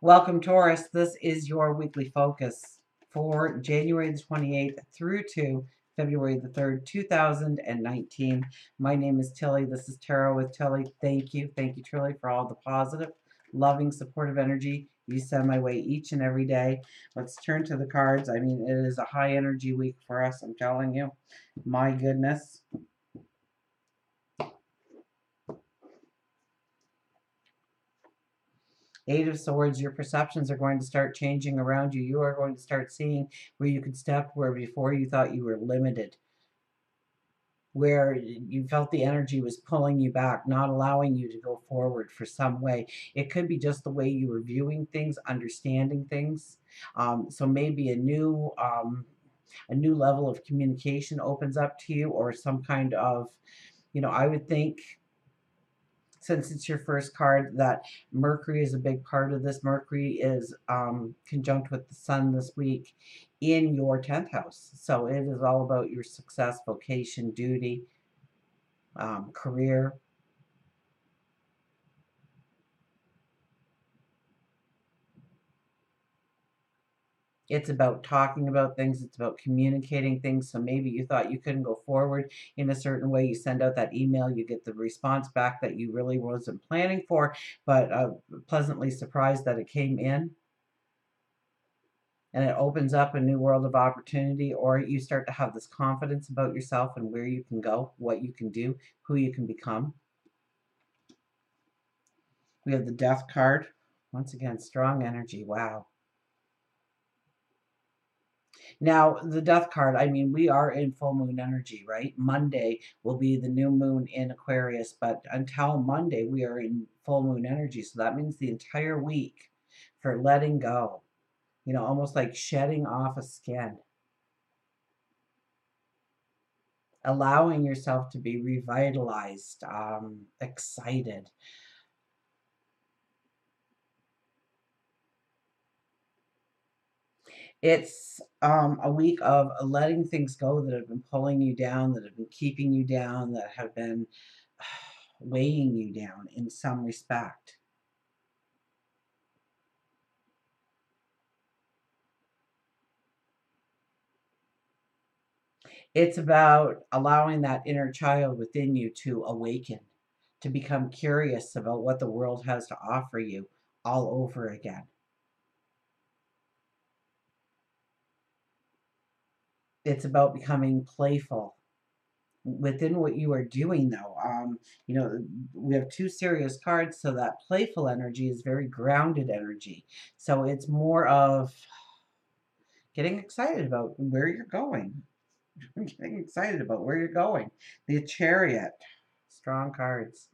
Welcome, Taurus. This is your weekly focus for January the 28th through to February the 3rd, 2019. My name is Tilly. This is Tarot with Tilly. Thank you. Thank you, truly, for all the positive, loving, supportive energy you send my way each and every day. Let's turn to the cards. I mean, it is a high energy week for us, I'm telling you. My goodness. Eight of Swords, your perceptions are going to start changing around you. You are going to start seeing where you could step where before you thought you were limited, where you felt the energy was pulling you back, not allowing you to go forward for some way. It could be just the way you were viewing things, understanding things. So maybe a new level of communication opens up to you, or some kind of, I would think, since it's your first card, that Mercury is a big part of this. Mercury is conjunct with the Sun this week in your 10th house. So it is all about your success, vocation, duty, career. It's about talking about things. It's about communicating things. So maybe you thought you couldn't go forward in a certain way. You send out that email, you get the response back that you really wasn't planning for, but pleasantly surprised that it came in. And it opens up a new world of opportunity, or you start to have this confidence about yourself and where you can go, what you can do, who you can become. We have the Death card. Once again, strong energy. Wow. Now, the Death card, I mean, we are in full moon energy, right? Monday will be the new moon in Aquarius, but until Monday, we are in full moon energy. So that means the entire week for letting go, almost like shedding off a skin, allowing yourself to be revitalized, excited. It's a week of letting things go that have been pulling you down, that have been keeping you down, that have been weighing you down in some respect. It's about allowing that inner child within you to awaken, to become curious about what the world has to offer you all over again. It's about becoming playful within what you are doing, though. We have two serious cards, so that playful energy is very grounded energy. So it's more of getting excited about where you're going. Getting excited about where you're going. The Chariot. Strong cards.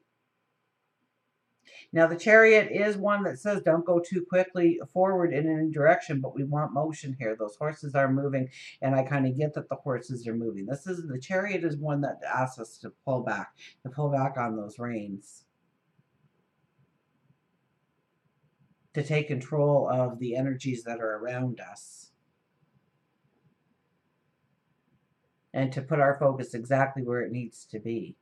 Now, the Chariot is one that says don't go too quickly forward in any direction, but we want motion here. Those horses are moving, and I kind of get that the horses are moving. The Chariot is one that asks us to pull back on those reins, to take control of the energies that are around us, and to put our focus exactly where it needs to be.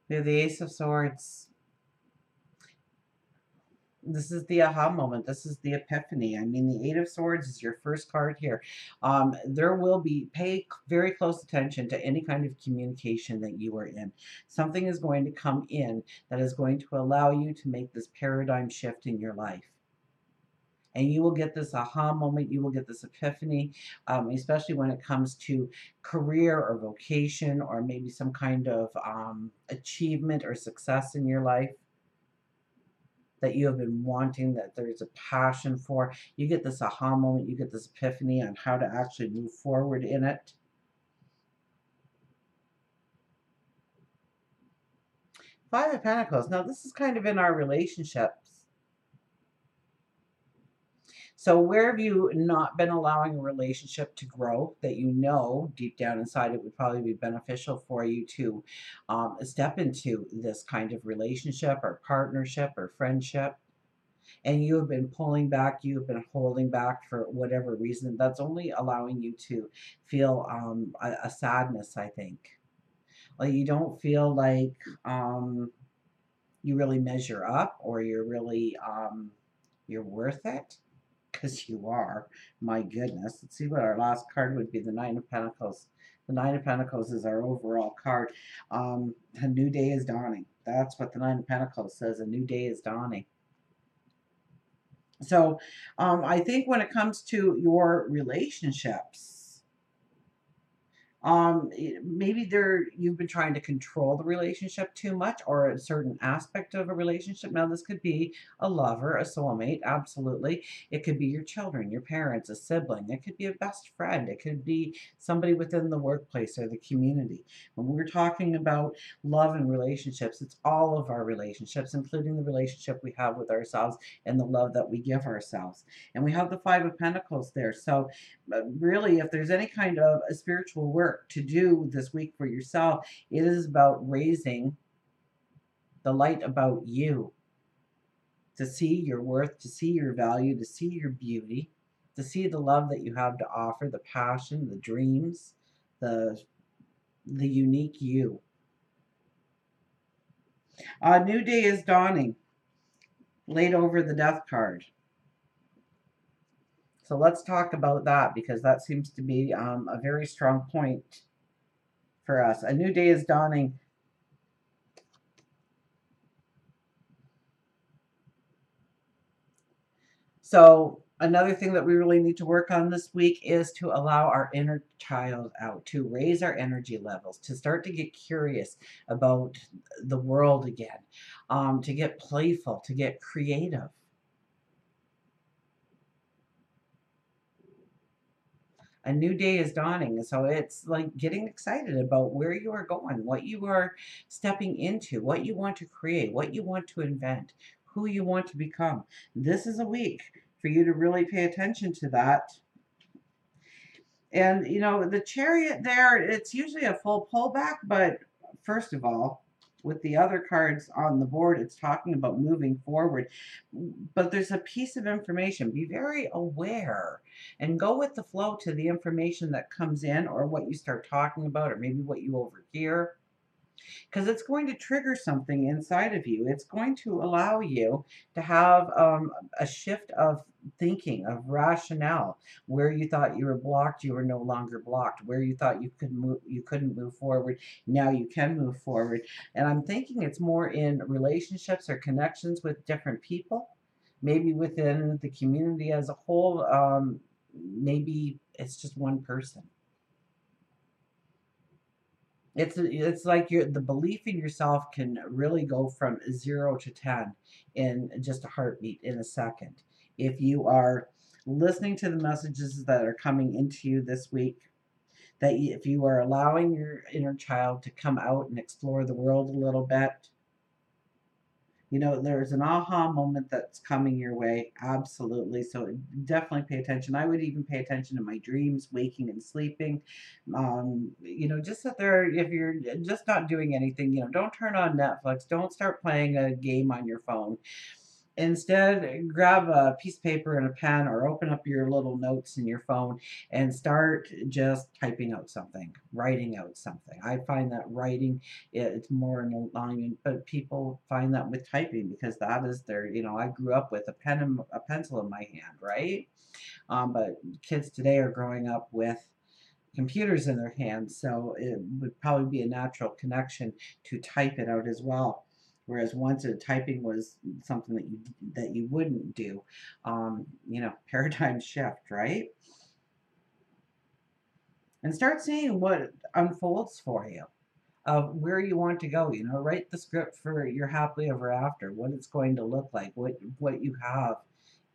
We have the Ace of Swords. This is the aha moment. This is the epiphany. I mean, the Eight of Swords is your first card here. There will be, pay very close attention to any kind of communication that you are in. Something is going to come in that is going to allow you to make this paradigm shift in your life. And you will get this aha moment, you will get this epiphany, especially when it comes to career or vocation, or maybe some kind of achievement or success in your life that you have been wanting, that there's a passion for. You get this aha moment, you get this epiphany on how to actually move forward in it. Five of Pentacles. Now, this is kind of in our relationships. So where have you not been allowing a relationship to grow, that you know deep down inside it would probably be beneficial for you to step into this kind of relationship or partnership or friendship? and you have been pulling back, you have been holding back for whatever reason, that's only allowing you to feel a sadness, I think. Like you don't feel like um, you really measure up, or you're really you're worth it, because you are. My goodness. Let's see what our last card would be. The Nine of Pentacles. The Nine of Pentacles is our overall card. A new day is dawning. That's what the Nine of Pentacles says. A new day is dawning. So I think when it comes to your relationships, maybe you've been trying to control the relationship too much, or a certain aspect of a relationship. Now this could be a lover, a soulmate, absolutely. It could be your children, your parents, a sibling. It could be a best friend. It could be somebody within the workplace or the community. When we're talking about love and relationships, it's all of our relationships, including the relationship we have with ourselves and the love that we give ourselves. And we have the Five of Pentacles there. So really, if there's any kind of a spiritual work to do this week for yourself, it is about raising the light about you, to see your worth, to see your value, to see your beauty, to see the love that you have to offer, the passion, the dreams, the unique you. A new day is dawning, laid over the death card. So let's talk about that, because that seems to be a very strong point for us. A new day is dawning. So another thing that we really need to work on this week is to allow our inner child out, to raise our energy levels, to start to get curious about the world again, to get playful, to get creative. A new day is dawning. So it's like getting excited about where you are going, what you are stepping into, what you want to create, what you want to invent, who you want to become. This is a week for you to really pay attention to that. And, the Chariot there, it's usually a full pullback, but first of all, with the other cards on the board, it's talking about moving forward. But there's a piece of information. Be very aware and go with the flow to the information that comes in, or what you start talking about, or maybe what you overhear, because it's going to trigger something inside of you. It's going to allow you to have a shift of thinking, of rationale. Where you thought you were blocked, you are no longer blocked. Where you thought you couldn't move forward, now you can move forward. And I'm thinking it's more in relationships or connections with different people, maybe within the community as a whole. Maybe it's just one person. It's like the belief in yourself can really go from 0 to 10 in just a heartbeat, in a second. If you are listening to the messages that are coming into you this week, that if you are allowing your inner child to come out and explore the world a little bit, there's an aha moment that's coming your way. Absolutely. So definitely pay attention. I would even pay attention to my dreams, waking and sleeping. Just sit there. If you're just not doing anything, don't turn on Netflix. Don't start playing a game on your phone. Instead, grab a piece of paper and a pen, or open up your little notes in your phone and start just typing out something, writing out something. I find that writing, it's more in alignment, but people find that with typing, because that is I grew up with a pen and a pencil in my hand, right? But kids today are growing up with computers in their hands, so it would probably be a natural connection to type it out as well. Whereas once typing was something that you wouldn't do, paradigm shift, right? And start seeing what unfolds for you, of where you want to go. Write the script for your happily ever after, what it's going to look like, what you have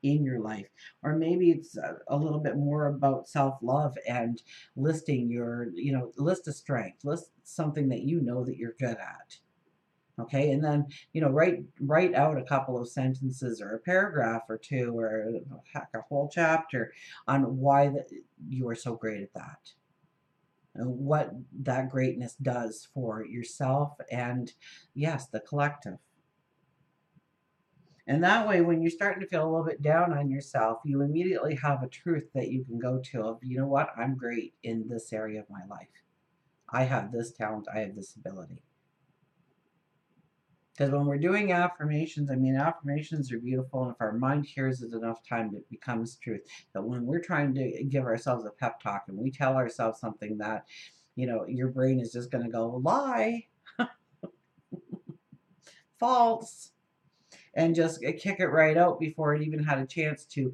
in your life. Or maybe it's a little bit more about self-love, and listing your, list a strength, list something that that you're good at. Okay, and then write out a couple of sentences, or a paragraph or two, or heck, a whole chapter on why you are so great at that, and what that greatness does for yourself and, yes, the collective. And that way, when you're starting to feel a little bit down on yourself, you immediately have a truth that you can go to of, you know what, I'm great in this area of my life. I have this talent, I have this ability. Because when we're doing affirmations, I mean, affirmations are beautiful, and if our mind hears it enough time, it becomes truth. But when we're trying to give ourselves a pep talk and we tell ourselves something that, your brain is just going to go, lie, false, and just kick it right out before it even had a chance to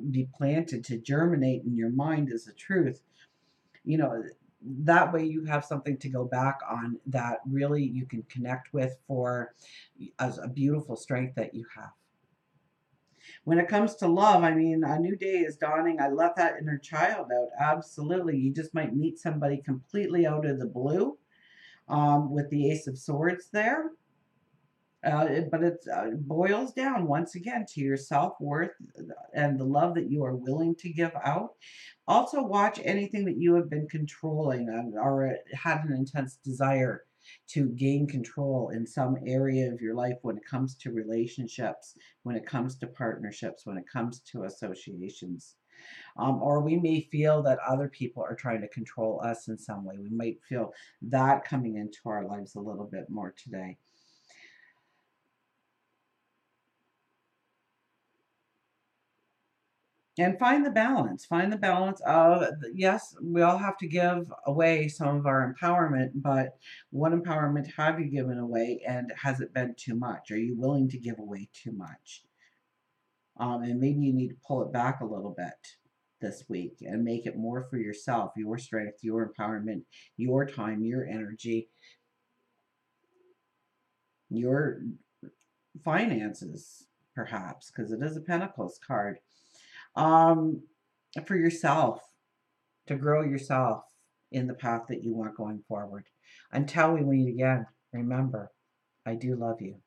be planted, to germinate in your mind as a truth. You know, that way you have something to go back on that really you can connect with for as a beautiful strength that you have. When it comes to love, I mean, a new day is dawning. I let that inner child out. Absolutely. You just might meet somebody completely out of the blue with the Ace of Swords there. But it boils down once again to your self-worth and the love that you are willing to give out. Also, watch anything that you have been controlling or had an intense desire to gain control in some area of your life when it comes to relationships, when it comes to partnerships, when it comes to associations. Or we may feel that other people are trying to control us in some way. We might feel that coming into our lives a little bit more today. And find the balance. Find the balance of, yes, we all have to give away some of our empowerment, but what empowerment have you given away, and has it been too much? Are you willing to give away too much? And maybe you need to pull it back a little bit this week and make it more for yourself, your strength, your empowerment, your time, your energy, your finances, perhaps, because it is a Pentacles card. Um, for yourself, to grow yourself in the path that you want going forward. Until we meet again, remember, I do love you.